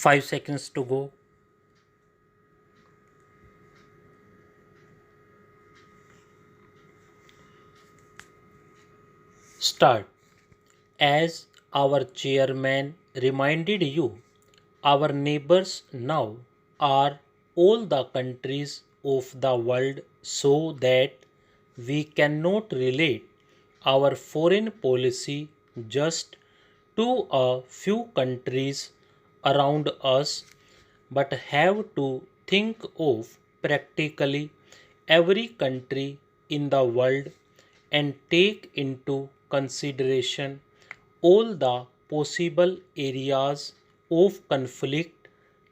5 seconds to go. Start. As our chairman reminded you, our neighbors now are all the countries of the world, so that we cannot relate our foreign policy just to a few countries around us, but have to think of practically every country in the world and take into consideration all the possible areas of conflict,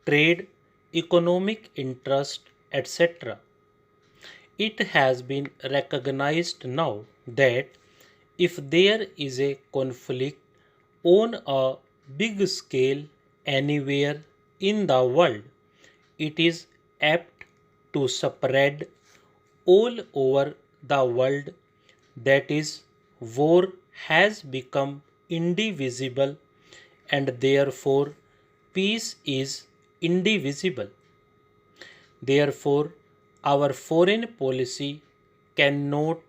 trade, economic interest, etc. It has been recognized now that if there is a conflict on a big scale anywhere in the world, it is apt to spread all over the world. That is, war has become indivisible, and therefore peace is indivisible. Therefore, our foreign policy cannot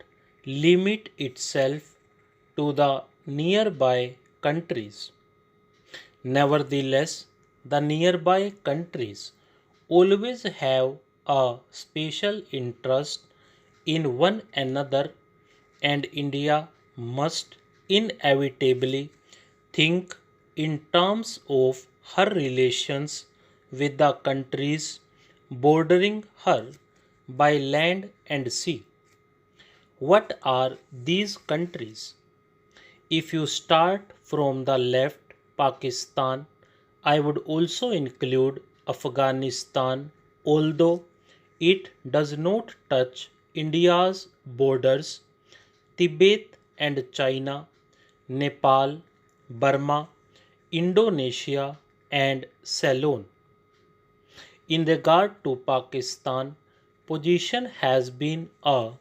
limit itself to the nearby countries. Nevertheless, the nearby countries always have a special interest in one another, and India must inevitably think in terms of her relations with the countries bordering her by land and sea. What are these countries? If you start from the left, Pakistan, I would also include Afghanistan, although it does not touch India's borders, Tibet and China, Nepal, Burma, Indonesia, and Ceylon. In regard to Pakistan, position has been a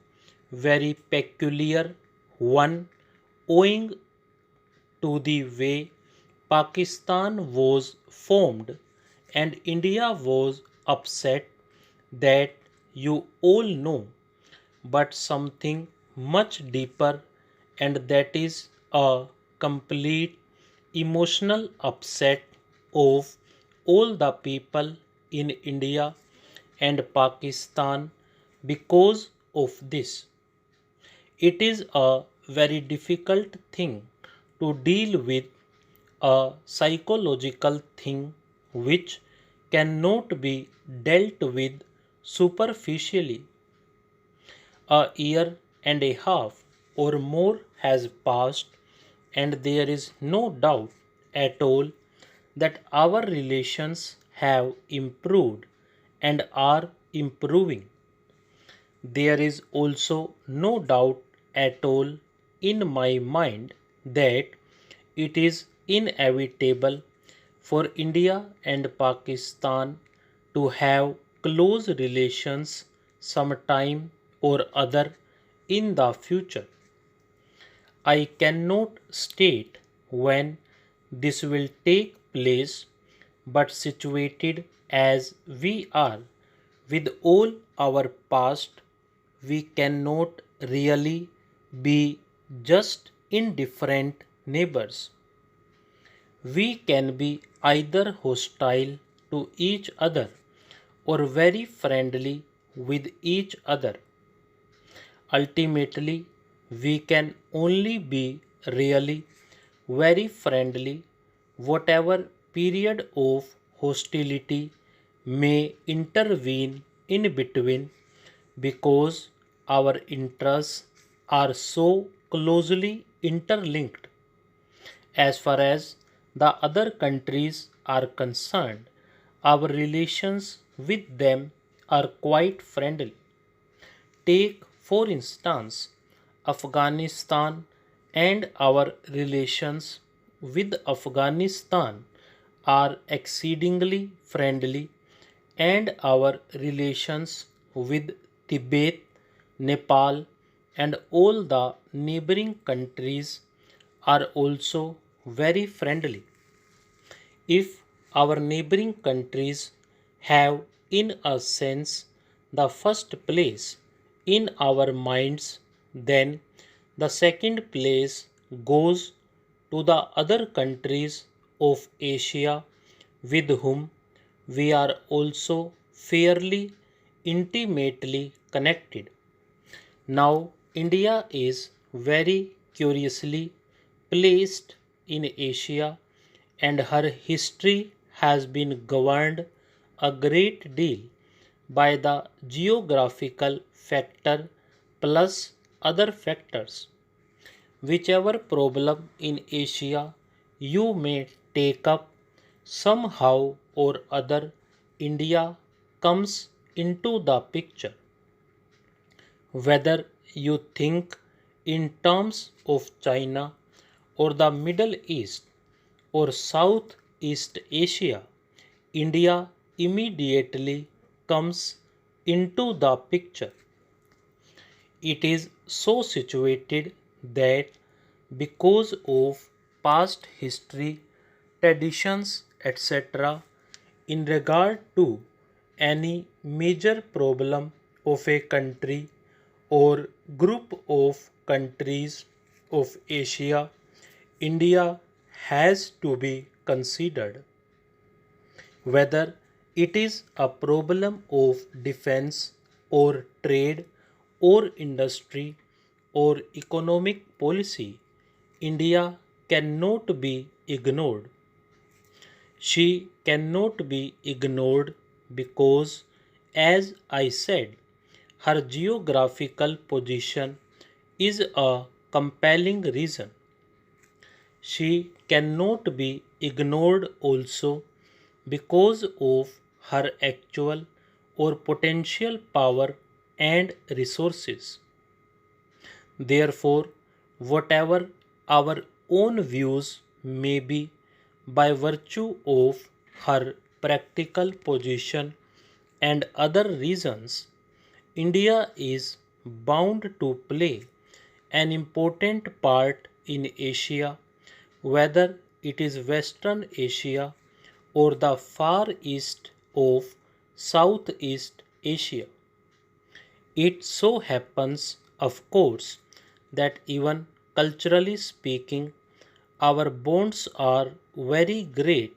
very peculiar one owing to the way Pakistan was formed, and India was upset, that you all know, but something much deeper, and that is a complete emotional upset of all the people in India and Pakistan because of this. It is a very difficult thing to deal with, a psychological thing which cannot be dealt with superficially. A year and a half or more has passed, and there is no doubt at all that our relations have improved and are improving. There is also no doubt at all in my mind that it is inevitable for India and Pakistan to have close relations sometime or other in the future. I cannot state when this will take place, but situated as we are with all our past, we cannot really be just indifferent neighbors. We can be either hostile to each other or very friendly with each other. Ultimately, we can only be really very friendly, whatever period of hostility may intervene in between, because our interests are so closely interlinked. As far as the other countries are concerned, our relations with them are quite friendly. Take, for instance, Afghanistan, and our relations with Afghanistan are exceedingly friendly, and our relations with Tibet, Nepal, and all the neighboring countries are also very friendly. If our neighboring countries have, in a sense, the first place in our minds, then the second place goes to the other countries of Asia with whom we are also fairly intimately connected. Now, India is very curiously placed in Asia, and her history has been governed a great deal by the geographical factor plus other factors. Whichever problem in Asia you may take up, somehow or other, India comes into the picture. Whether you think in terms of China or the Middle East or Southeast Asia, India immediately comes into the picture. It is so situated that because of past history, traditions, etc., in regard to any major problem of a country or group of countries of Asia, India has to be considered. Whether it is a problem of defense or trade or industry or economic policy, India cannot be ignored. She cannot be ignored because, as I said, her geographical position is a compelling reason. She cannot be ignored also because of her actual or potential power and resources. Therefore, whatever our own views may be by virtue of her practical position and other reasons, India is bound to play an important part in Asia, whether it is Western Asia or the far east of Southeast Asia. It so happens, of course, that even culturally speaking, our bonds are very great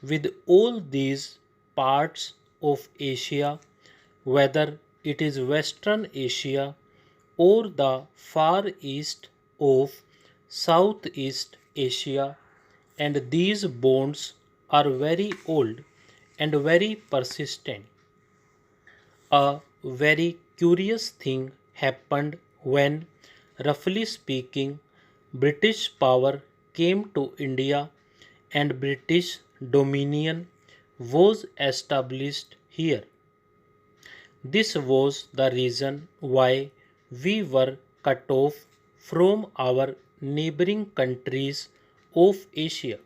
with all these parts of Asia, whether it is Western Asia or the far east of Southeast Asia, and these bonds are very old and very persistent. A very curious thing happened when, roughly speaking, British power came to India and British dominion was established here. This was the reason why we were cut off from our neighboring countries of Asia.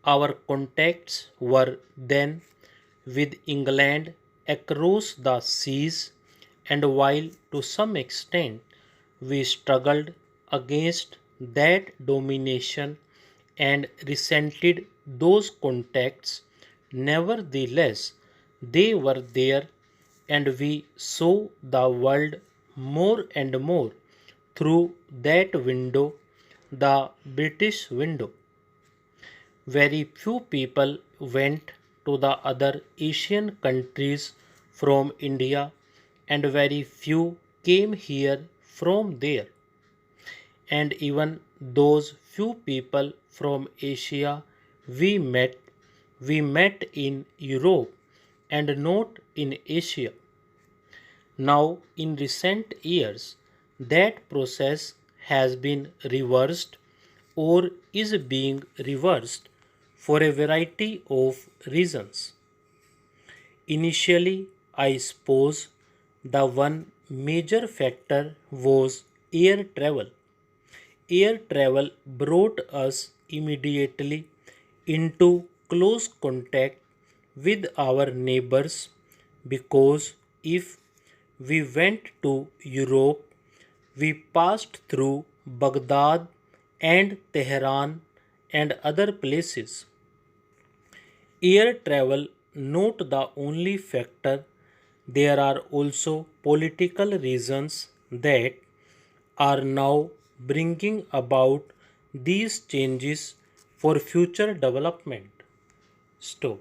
Our contacts were then with England across the seas, and while to some extent we struggled against that domination and resented those contacts, nevertheless they were there, and we saw the world more and more through that window, the British window. Very few people went to the other Asian countries from India, and very few came here from there. And even those few people from Asia we met in Europe and not in Asia. Now, in recent years, that process has been reversed or is being reversed for a variety of reasons. Initially, I suppose the one major factor was air travel. Air travel brought us immediately into close contact with our neighbors because if we went to Europe, we passed through Baghdad and Tehran and other places. Air travel not the only factor, there are also political reasons that are now bringing about these changes for future development. Stop.